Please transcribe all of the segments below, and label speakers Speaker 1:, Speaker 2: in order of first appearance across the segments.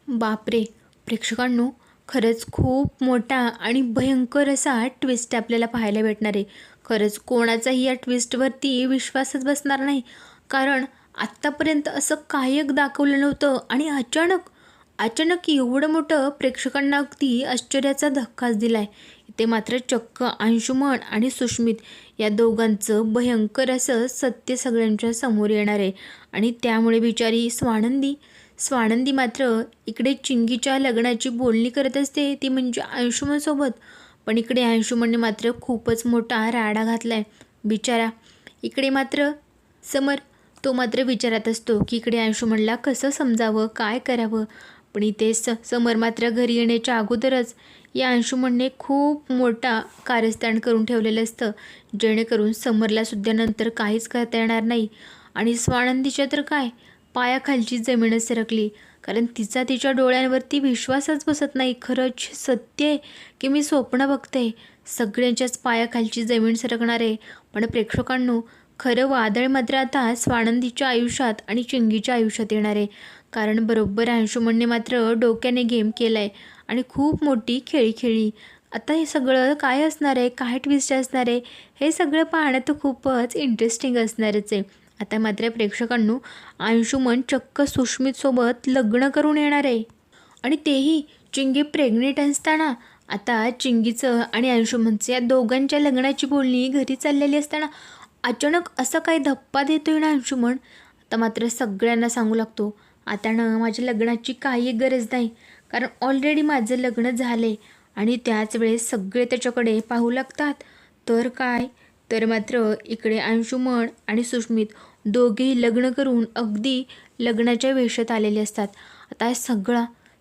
Speaker 1: बापरे! प्रेक्षकांनो, खरंच खूप मोठा आणि भयंकर असा ट्विस्ट आपल्याला पाहायला भेटणार आहे. खरंच कोणाचाही या ट्विस्टवरती विश्वासच बसणार नाही. कारण आत्तापर्यंत असं काही एक दाखवलं नव्हतं आणि अचानक, अचानक एवढं मोठं प्रेक्षकांना अगदी आश्चर्याचा धक्काच दिलाय. इथे मात्र चक्क अंशुमन आणि सुष्मित या दोघांचं भयंकर असं सत्य सगळ्यांच्या समोर येणार आहे आणि त्यामुळे बिचारी स्वानंदी मात्र इकडे चिंगीच्या लग्नाची बोलणी करत असते, ती म्हणजे अंशुमनसोबत. पण इकडे अंशुमनने मात्र खूपच मोठा राडा घातलाय बिचारा. इकडे मात्र समर, तो मात्र विचारात असतो की इकडे अंशुमनला कसं समजावं, काय करावं. पण इथे समर मात्र घरी येण्याच्या अगोदरच या अंशुमनने खूप मोठा कारस्थान करून ठेवलेलं असतं, जेणेकरून समरलासुद्धा नंतर काहीच करता येणार नाही. आणि स्वानंदीच्या तर काय, पायाखालची जमीनच सरकली. कारण तिच्या डोळ्यांवरती विश्वासच बसत नाही. खरंच सत्य आहे की मी स्वप्न बघते. सगळ्यांच्याच पायाखालची जमीन सरकणार आहे. पण प्रेक्षकांनो, खरं वादळ मात्र आता स्वानंदीच्या आयुष्यात आणि चिंगीच्या आयुष्यात येणार आहे. कारण बरोबर अंशुमनने मात्र डोक्याने गेम केला आहे आणि खूप मोठी खेळी खेळली. आता हे सगळं काय असणार आहे, काय ट्विस्ट असणार आहे, हे सगळं पाहणं तर खूपच इंटरेस्टिंग असणारच आहे. आता मात्र प्रेक्षकांनो, अंशुमन चक्क सुष्मितसोबत लग्न करून येणार आहे आणि तेही चिंगी प्रेग्नेंट असताना. आता चिंगीचं आणि अंशुमनचं या दोघांच्या लग्नाची बोलणी घरी चाललेली असताना अचानक असा काही धप्पा देतोय ना अंशुमन. आता मात्र सगळ्यांना सांगू लागतो, आता ना माझ्या लग्नाची काही गरज नाही, कारण ऑलरेडी माझं लग्न झालं आहे. आणि त्याच वेळेस सगळे त्याच्याकडे पाहू लागतात. तर काय, तर मात्र इकडे अंशुमन आणि सुष्मित दोघेही लग्न करून अगदी लग्नाच्या वेशात आलेले असतात. आता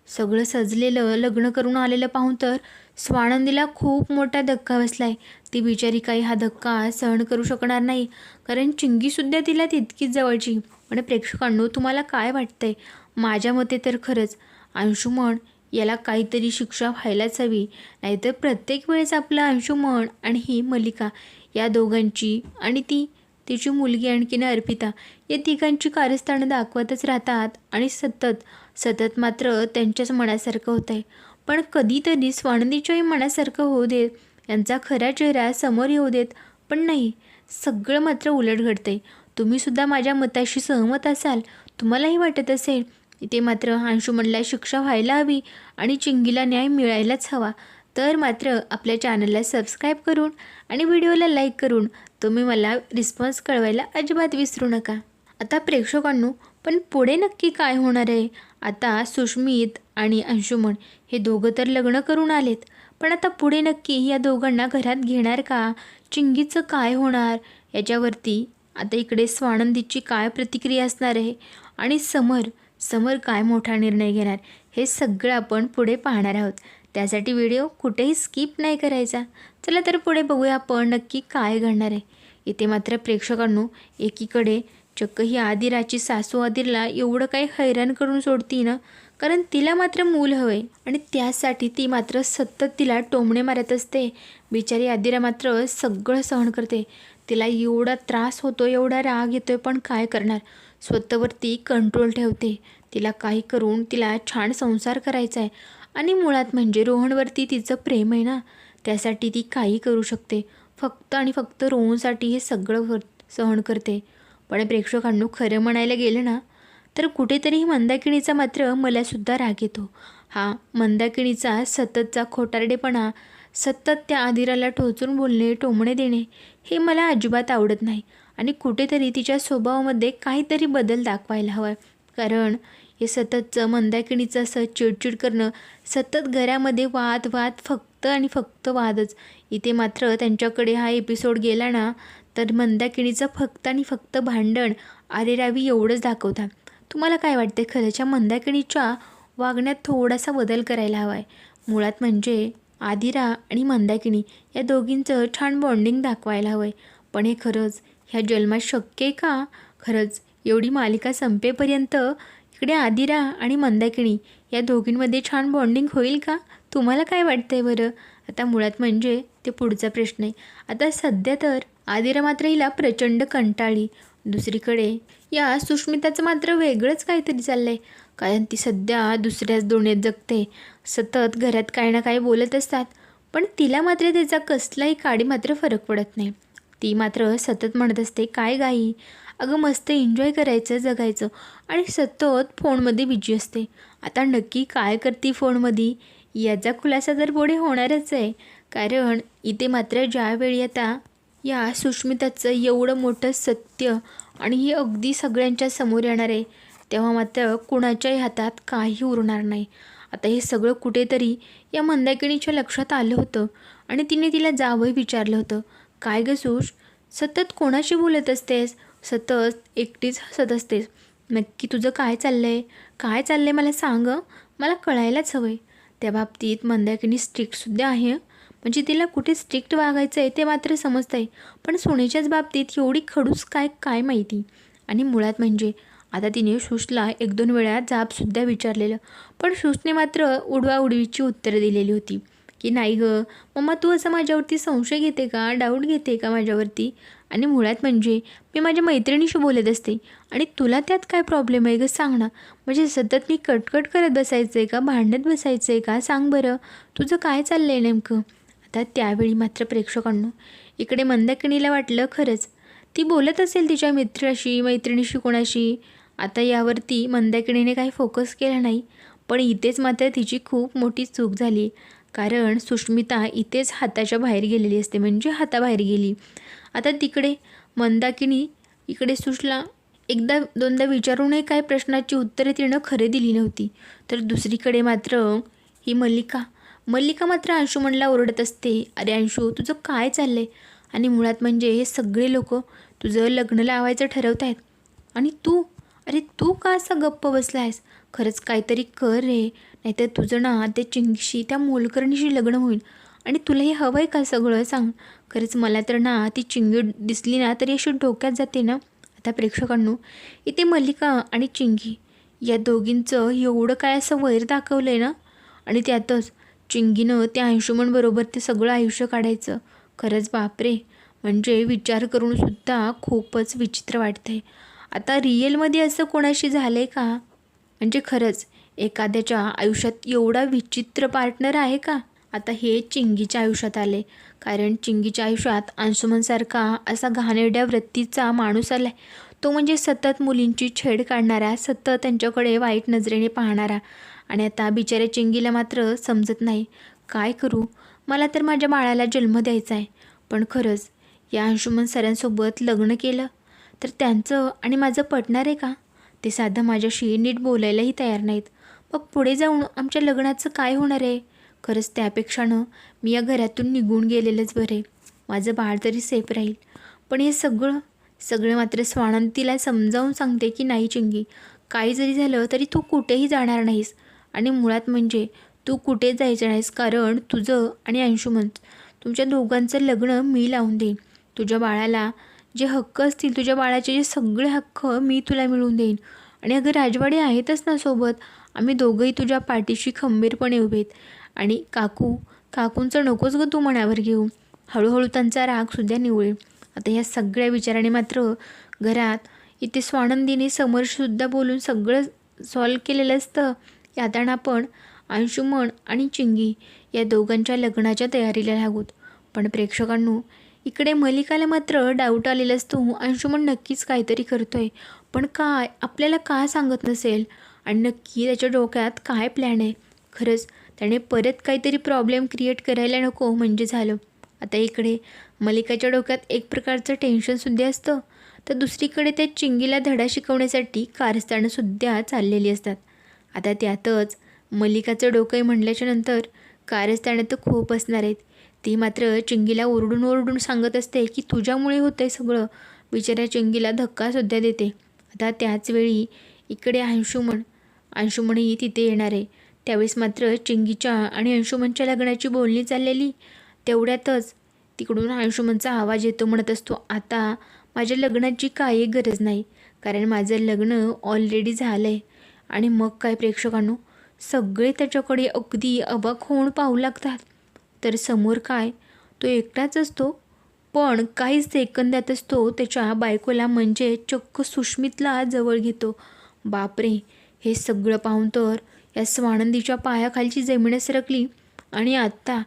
Speaker 1: सगळं सजलेलं लग्न करून आलेलं पाहून तर स्वानंदीला खूप मोठा धक्का बसलाय. ती बिचारी काही हा धक्का सहन करू शकणार नाही, कारण चिंगीसुद्धा तिला तितकीच जवळची. पण प्रेक्षकांनो, तुम्हाला काय वाटतंय? माझ्या मते तर खरंच अंशुमन याला काहीतरी शिक्षा व्हायलाच हवी. नाहीतर प्रत्येक वेळेस आपलं अंशुमन आणि ही मल्लिका या दोघांची आणि तिची मुलगी आणखीन अर्पिता या तिघांची कारस्थानं दाखवतच राहतात आणि सतत मात्र त्यांच्याच मनासारखं होतं आहे. पण कधीतरी स्वानंदीच्याही मनासारखं होऊ देत, यांचा खरा चेहरा समोर येऊ देत. पण नाही, सगळं मात्र उलट घडतंय. तुम्हीसुद्धा माझ्या मताशी सहमत असाल, तुम्हालाही वाटत असेल इथे मात्र अंशुमनला शिक्षा व्हायला हवी आणि चिंगीला न्याय मिळायलाच हवा, तर मात्र आपल्या चॅनलला सबस्क्राईब करून आणि व्हिडिओला लाईक करून तुम्ही मला रिस्पॉन्स कळवायला अजिबात विसरू नका. आता प्रेक्षकांनो, पण पुढे नक्की काय होणार आहे? आता सुष्मित आणि अंशुमन हे दोघं तर लग्न करून आलेत, पण आता पुढे नक्की या दोघांना घरात घेणार का? चिंगीचं काय होणार याच्यावरती आता इकडे स्वानंदीची काय प्रतिक्रिया असणार आहे आणि समर काय मोठा निर्णय घेणार, हे सगळं आपण पुढे पाहणार आहोत. त्यासाठी व्हिडिओ कुठेही स्किप नाही करायचा. चला तर पुढे बघूया आपण नक्की काय घडणार आहे. इथे मात्र प्रेक्षकांनो, एकीकडे चक्क ही आदिराची सासू आदिरला एवढं काही हैराण करून सोडती ना, कारण तिला मात्र मूल हवंय आणि त्यासाठी ती मात्र सतत तिला टोमणे मारत असते. बिचारी आदिरा मात्र सगळं सहन करते. तिला एवढा त्रास होतो, एवढा राग येतोय, पण काय करणार, स्वतःवरती कंट्रोल ठेवते. तिला काही करून तिला छान संसार करायचा आहे आणि मुळात म्हणजे रोहनवरती तिचं प्रेम आहे ना, त्यासाठी ती काही करू शकते. फक्त आणि फक्त रोहनसाठी हे सगळं सहन करते. पण प्रेक्षकांनो, खरं म्हणायला गेलं ना, तर कुठेतरी मंदाकिणीचा मात्र मलासुद्धा राग येतो. हा मंदाकिणीचा सततचा खोटारडेपणा, सतत त्या आदिराला टोचून बोलणे, टोमणे देणे, हे मला अजिबात आवडत नाही. आणि कुठेतरी तिच्या स्वभावामध्ये काहीतरी बदल दाखवायला हवा. कारण हे सततचं मंदाकिणीचं असं चिडचिड करणं, सतत घरामध्ये वाद फक्त आणि फक्त वादच. इथे मात्र त्यांच्याकडे हा एपिसोड गेला ना, तर मंदाकिणीचं फक्त आणि फक्त भांडण, आरेरावी एवढंच दाखवतात. तुम्हाला काय वाटते? खरंच्या मंदाकिणीच्या वागण्यात थोडासा बदल करायला हवा आहे. मुळात म्हणजे आदिरा आणि मंदाकिणी या दोघींचं छान बॉन्डिंग दाखवायला हवं आहे. पण हे खरंच ह्या जन्मात शक्य आहे का? खरंच एवढी मालिका संपेपर्यंत इकडे आदिरा आणि मंदाकिणी या दोघींमध्ये छान बॉन्डिंग होईल का? तुम्हाला काय वाटतंय बरं? आता मुळात म्हणजे ते पुढचा प्रश्न आहे. आता सध्या तर आदिरा मात्र हिला प्रचंड कंटाळी. दुसरीकडे या सुष्मिताचं मात्र वेगळंच काहीतरी चाललंय, कारण ती सध्या दुसऱ्याच दुनियेत जगते. सतत घरात काही ना काही बोलत असतात, पण तिला मात्र त्याचा कसलाही काडी मात्र फरक पडत नाही. ती मात्र सतत म्हणत असते, काय गाई, अगं मस्त एन्जॉय करायचं, जगायचं, आणि सतत फोनमध्ये बिझी असते. आता नक्की काय करते फोनमध्ये याचा खुलासा तर पुढे होणारच आहे. कारण इथे मात्र ज्यावेळी आता या सुष्मिताचं एवढं मोठं सत्य आणि हे अगदी सगळ्यांच्या समोर येणार आहे, तेव्हा मात्र कुणाच्याही हातात काही उरणार नाही. आता हे सगळं कुठेतरी या मंदाकिणीच्या लक्षात आलं होतं आणि तिने तिला जावंही विचारलं होतं, काय गं सुश, सतत कोणाशी बोलत असतेस, सतत एकटीच हसत असतेस, नक्की तुझं काय चाललंय, काय चाललंय मला सांग, मला कळायलाच हवं आहे. त्या बाबतीत मंदाकिनी स्ट्रिक्टसुद्धा आहे, म्हणजे तिला कुठे स्ट्रिक्ट वागायचं आहे ते मात्र समजतं आहे, पण सुनेच्याच बाबतीत एवढी खडूस काय काय माहिती. आणि मुळात म्हणजे आता तिने सुशला 1-2 वेळा जाबसुद्धा विचारलेलं, पण सुशने मात्र उडवाउडवीची उत्तरं दिलेली होती की नाही गं मम्मा, तू असं माझ्यावरती संशय घेते का, डाऊट घेते का माझ्यावरती, आणि मुळात म्हणजे मी माझ्या मैत्रिणीशी बोलत असते आणि तुला त्यात काय प्रॉब्लेम आहे गं, सांग ना. म्हणजे सतत मी कटकट करत बसायचं आहे का, भांडत बसायचं आहे का, सांग बरं, तुझं काय चाललं आहे नेमकं. आता त्यावेळी मात्र प्रेक्षकांनो इकडे मंदाकिणीला वाटलं खरंच ती बोलत असेल तिच्या मित्राशी, मैत्रिणीशी, कोणाशी. आता यावरती मंदाकिणीने काही फोकस केला नाही, पण इथेच मात्र तिची खूप मोठी चूक झाली. कारण सुष्मिता इथेच हाताच्या बाहेर गेलेली असते, म्हणजे हाताबाहेर गेली. आता तिकडे मंदाकिनी इकडे सुशला 1दा-2दा विचारूनही काही प्रश्नाची उत्तरे तिनं खरे दिली नव्हती. तर दुसरीकडे मात्र ही मल्लिका मात्र अंशुमनला ओरडत असते, अरे अंशू, तुझं काय चाललंय, आणि मुळात म्हणजे हे सगळे लोक तुझं लग्न लावायचं ठरवत आहेत, आणि अरे तू का असं गप्प बसला आहेस, खरंच काहीतरी कर रे, नाहीतर तुझं ना त्या चिंगीशी, त्या मोलकरणीशी लग्न होईल, आणि तुला हे हवं आहे का सगळं, सांग. खरंच मला तर ना ती चिंगी दिसली ना तरी अशी डोक्यात जाते ना. आता प्रेक्षकांनो इथे मल्लिका आणि चिंगी या दोघींचं एवढं काय असं वैर दाखवलं आहे ना, आणि त्यातच चिंगीनं त्या अंशुमनबरोबर ते सगळं आयुष्य काढायचं. खरंच बापरे, म्हणजे विचार करूनसुद्धा खूपच विचित्र वाटतंय. आता रिअलमध्ये असं कोणाशी झालं आहे का, म्हणजे खरंच एखाद्याच्या आयुष्यात एवढा विचित्र पार्टनर आहे का. आता हे चिंगीच्या आयुष्यात आले, कारण चिंगीच्या आयुष्यात अंशुमनसारखा असा घाणेरड्या वृत्तीचा माणूस आला आहे. तो म्हणजे सतत मुलींची छेड काढणारा, सतत त्यांच्याकडे वाईट नजरेने पाहणारा. आणि आता बिचाऱ्या चिंगीला मात्र समजत नाही, काय करू, मला तर माझ्या बाळाला जन्म द्यायचा आहे, पण खरंच या अंशुमन सरांसोबत लग्न केलं तर त्यांचं आणि माझं पटणार आहे का. ते साधं माझ्याशी नीट बोलायलाही तयार नाहीत, मग पुढे जाऊन आमच्या लग्नाचं काय होणार आहे. खरंच त्यापेक्षानं मी या घरातून निघून गेलेलंच बरं आहे, माझं बाळ तरी सेफ राहील. पण हे सगळं मात्र स्वानंतीला समजावून सांगते की नाही चिंगी, काही जरी झालं तरी तू कुठेही जाणार नाहीस, आणि मुळात म्हणजे तू कुठे जायचं नाहीस, कारण तुझं आणि अंशुमन तुमच्या दोघांचं लग्न मी लावून देईन. तुझ्या बाळाला जे हक्क असतील, तुझ्या बाळाचे जे सगळे हक्क मी तुला मिळवून देईन. आणि अगं राजवाडे आहेतच ना सोबत, आम्ही दोघंही तुझ्या पाठीशी खंबीरपणे उभेत. आणि काकूंचं नकोच गं तू मनावर घेऊ, हळूहळू त्यांचा रागसुद्धा निवळेल. आता या सगळ्या विचाराने मात्र घरात इथे स्वानंदीने समोरसुद्धा बोलून सगळं सॉल्व केलेलं असतं. याताना आपण अंशुमन आणि चिंगी या दोघांच्या लग्नाच्या तयारीला लागूत. पण प्रेक्षकांनो इकडे मल्लिकाला मात्र डाऊट आलेला असतो, अंशुमन नक्कीच काहीतरी करतोय, पण काय, आपल्याला का सांगत नसेल, आणि नक्की त्याच्या डोक्यात काय प्लॅन आहे. खरंच त्याने परत काहीतरी प्रॉब्लेम क्रिएट करायला नको म्हणजे झालं. आता इकडे मल्लिकाच्या डोक्यात एक प्रकारचं टेन्शनसुद्धा असतं, तर दुसरीकडे त्या चिंगीला धडा शिकवण्यासाठी कारस्थानंसुद्धा चाललेली असतात. आता त्यातच मल्लिकाचं डोकंही म्हणल्याच्या नंतर कारस्थानं तर खूप असणार आहेत. ती मात्र चिंगीला ओरडून सांगत असते की तुझ्यामुळे होतं आहे सगळं. बिचाऱ्या चिंगीला धक्कासुद्धा देते. आता त्याचवेळी इकडे अंशुमनही तिथे येणार आहे. त्यावेळेस मात्र चिंगीच्या आणि अंशुमनच्या लग्नाची बोलणी चाललेली, तेवढ्यातच तिकडून अंशुमनचा आवाज येतो, म्हणत असतो, आता माझ्या लग्नाची काही गरज नाही, कारण माझं लग्न ऑलरेडी झालं आहे. आणि मग काय प्रेक्षकांनो, सगळे त्याच्याकडे अगदी अवाक होऊन पाहू लागतात. तर समोर काय, तो एकटाच असतो, पण काही सेकंदातच तो त्याच्या बायकोला म्हणजे चक्क सुष्मितला जवळ घेतो. बापरे! हे सगळं पाहून तर या स्वानंदीच्या पायाखालची जमीनच सरकली. आणि आत्ता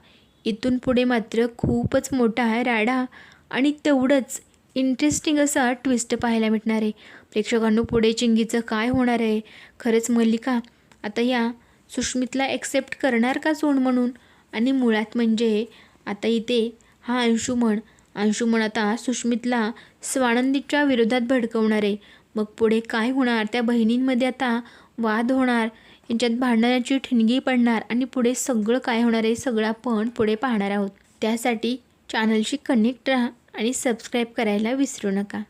Speaker 1: इथून पुढे मात्र खूपच मोठा राडा आणि तेवढंच इंटरेस्टिंग असा ट्विस्ट पाहायला मिळणार आहे. प्रेक्षकांनो, पुढे चिंगीचं काय होणार आहे? खरंच मल्लिका आता या सुष्मितला ॲक्सेप्ट करणार का सून म्हणून? आणि मुळात म्हणजे आता इथे हा अंशुमन आता सुष्मितला स्वानंदीच्या विरोधात भडकवणार आहे. मग पुढे काय होणार? त्या बहिणींमध्ये आता वाद होणार, यांच्यात भांडणाची ठिणगी पडणार आणि पुढे सगळं काय होणार आहे सगळं आपण पुढे पाहणार आहोत. त्यासाठी चॅनलशी कनेक्ट राहा आणि सबस्क्राईब करायला विसरू नका.